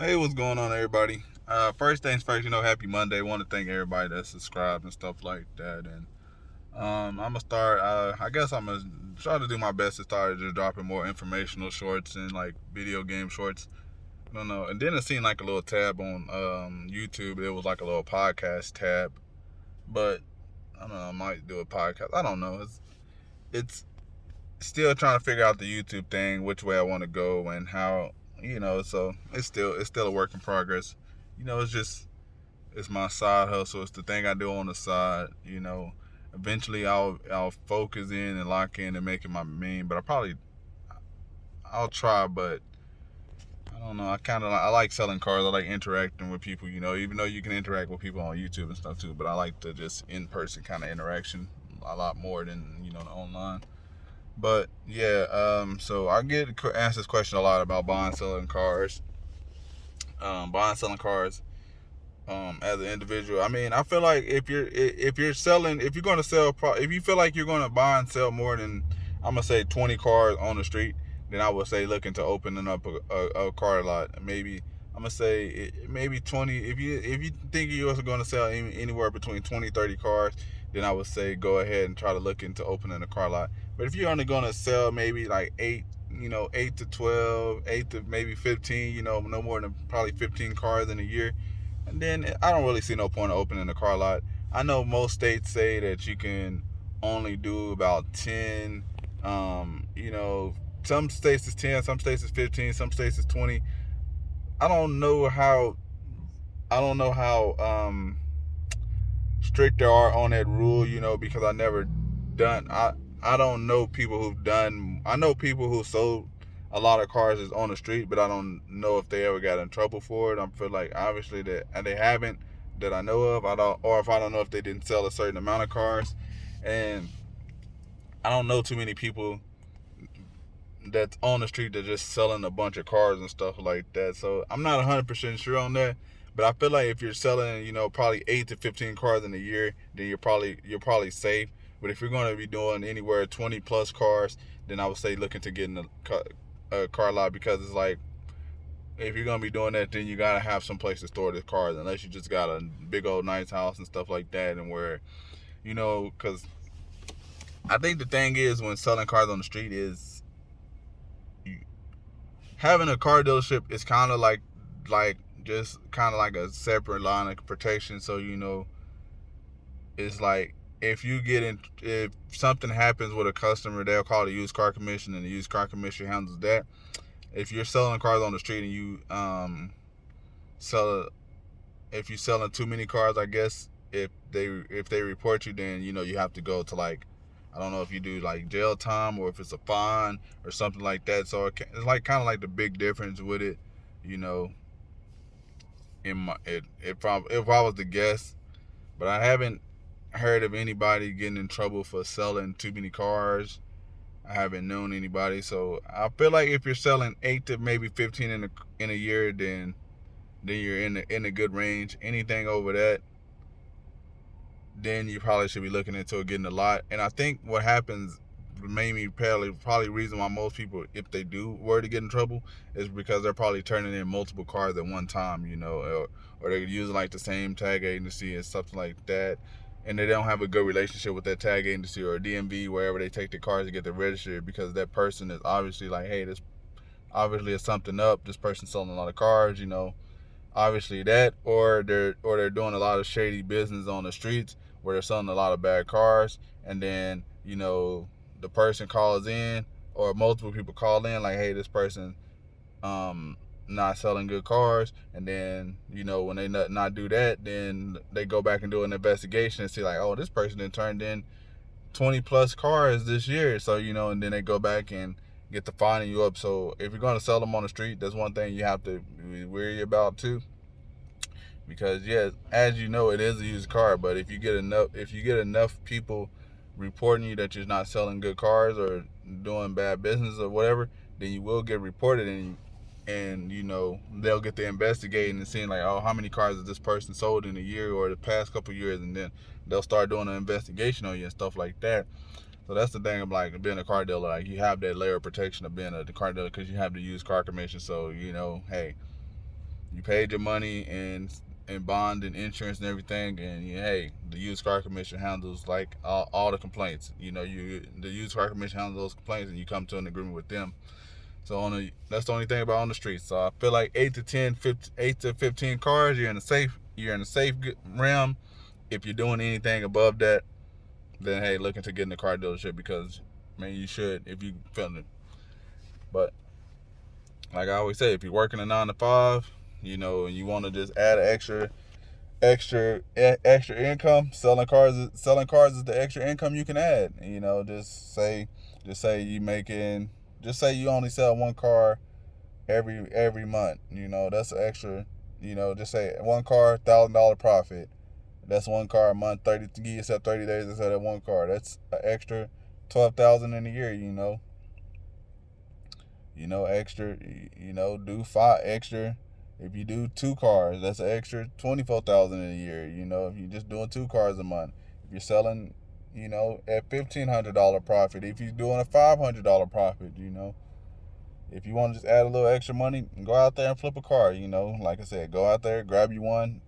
Hey, what's going on, everybody? First things first, happy Monday. Want to thank everybody that subscribed and stuff like that. And I'm gonna start. I guess I'm gonna try to do my best to start just dropping more informational shorts and like video game shorts. I don't know. And then it seemed like a little tab on YouTube. It was like a little podcast tab, but I don't know. I might do a podcast. I don't know. It's still trying to figure out the YouTube thing, which way I want to go and how. So it's still a work in progress. It's just it's my side hustle. It's the thing I do on the side. Eventually I'll focus in and lock in and make it my main. But I'll try. But I don't know. I like selling cars. I like interacting with people. Even though you can interact with people on YouTube and stuff too. But I like the just in person kind of interaction a lot more than the online. But yeah, so I get asked this question a lot about buying, selling cars, buying, selling cars, as an individual. I mean, I feel like if you're going to sell, if you feel like you're going to buy and sell more than I'm gonna say 20 cars on the street, then I would say looking to opening up a car lot. Maybe I'm gonna say maybe 20. If you think you're also going to sell anywhere between 20 30 cars, then I would say go ahead and try to look into opening a car lot. But if you're only going to sell maybe like 8 to 12, 8 to maybe 15, no more than probably 15 cars in a year, and then I don't really see no point of opening a car lot. I know most states say that you can only do about 10. Some states is 10, some states is 15, some states is 20. I don't know how. I don't know how strict they are on that rule. Because I never done. I don't know people who've done. I know people who sold a lot of cars is on the street, but I don't know if they ever got in trouble for it. I feel like obviously that they haven't, that I know of. I don't, or if I don't know if they didn't sell a certain amount of cars, and I don't know too many people that's on the street that just selling a bunch of cars and stuff like that. So I'm not 100% sure on that. But I feel like if you're selling, probably 8 to 15 cars in a year, then you're probably safe. But if you're going to be doing anywhere 20 plus cars, then I would say looking to get in a car lot, because it's like if you're gonna be doing that, then you gotta have some place to store the cars, unless you just got a big old nice house and stuff like that, and where because I think the thing is when selling cars on the street is having a car dealership is kind of like just kind of like a separate line of protection. So it's like if something happens with a customer, they'll call the used car commission, and the used car commission handles that. If you're selling cars on the street and you sell if you're selling too many cars, I guess if they report you, then you have to go to, like, I don't know if you do like jail time or if it's a fine or something like that. So it's like kind of like the big difference with it, you know. If I was to guess, but I haven't heard of anybody getting in trouble for selling too many cars. I haven't known anybody, so I feel like if you're selling 8 to maybe 15 in a year, then you're in a good range. Anything over that, then you probably should be looking into getting a lot. And I think what happens, maybe probably reason why most people, if they do were to get in trouble, is because they're probably turning in multiple cars at one time, or they're using like the same tag agency and something like that, and they don't have a good relationship with that tag agency or DMV wherever they take the cars to get them registered, because that person is obviously like, hey, this obviously is something up. This person's selling a lot of cars. Obviously that, or they're doing a lot of shady business on the streets where they're selling a lot of bad cars, and then the person calls in, or multiple people call in like, hey, this person not selling good cars, and then when they not do that, then they go back and do an investigation and see like, oh, this person then turned in 20 plus cars this year. So and then they go back and get to finding you up. So if you're going to sell them on the street, that's one thing you have to be worry about too, because yeah, as you know, it is a used car. But if you get enough people reporting you that you're not selling good cars or doing bad business or whatever, then you will get reported, and they'll get to investigating and seeing like, oh, how many cars has this person sold in a year or the past couple of years, and then they'll start doing an investigation on you and stuff like that. So that's the thing of like being a car dealer. Like, you have that layer of protection of being a car dealer, because you have the used car commission. So hey, You paid your money and bond and insurance and everything, and hey, the used car commission handles like all the complaints. The used car commission handles those complaints, and you come to an agreement with them. So that's the only thing about on the streets. So I feel like 8 to 15 cars, you're in a safe realm. If you're doing anything above that, then hey, look into getting a car dealership, because man, you should if you feel it. But like I always say, if you're working a 9 to 5, and you want to just add an extra income, selling cars is the extra income you can add. Just say you only sell one car every month. That's an extra. Just say one car, $1,000 profit. That's one car a month. 30 to give yourself 30 days instead of one car. That's an extra 12,000 in a year. Extra. Do five extra. If you do 2 cars, that's an extra 24,000 in a year. If you're just doing 2 cars a month, if you're selling, at $1,500 profit, if you're doing a $500 profit, if you want to just add a little extra money, go out there and flip a car. Like I said, go out there, grab you one,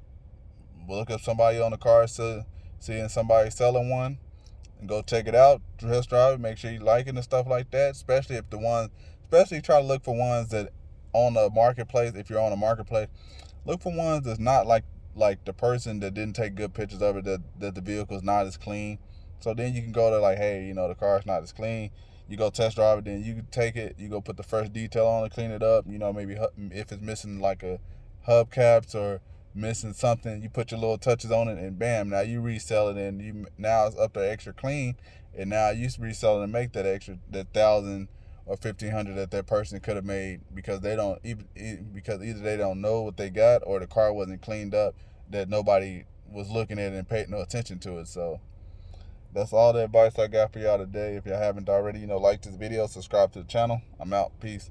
look up somebody on the car, seeing somebody selling one, and go check it out, test drive it, make sure you like it and stuff like that. Especially try to look for ones that on the marketplace. If you're on a marketplace, look for ones that's not like the person that didn't take good pictures of it, that the vehicle's not as clean. So then you can go to like, hey, the car's not as clean. You go test drive it, then you take it, you go put the first detail on it, clean it up. Maybe if it's missing like a hubcaps or missing something, you put your little touches on it, and bam, now you resell it, and now it's up to extra clean, and now you resell it and make that extra, that 1,000 or 1,500 that person could have made, because because either they don't know what they got, or the car wasn't cleaned up, that nobody was looking at it and paid no attention to it. So that's all the advice I got for y'all today. If y'all haven't already, like this video, subscribe to the channel. I'm out. Peace.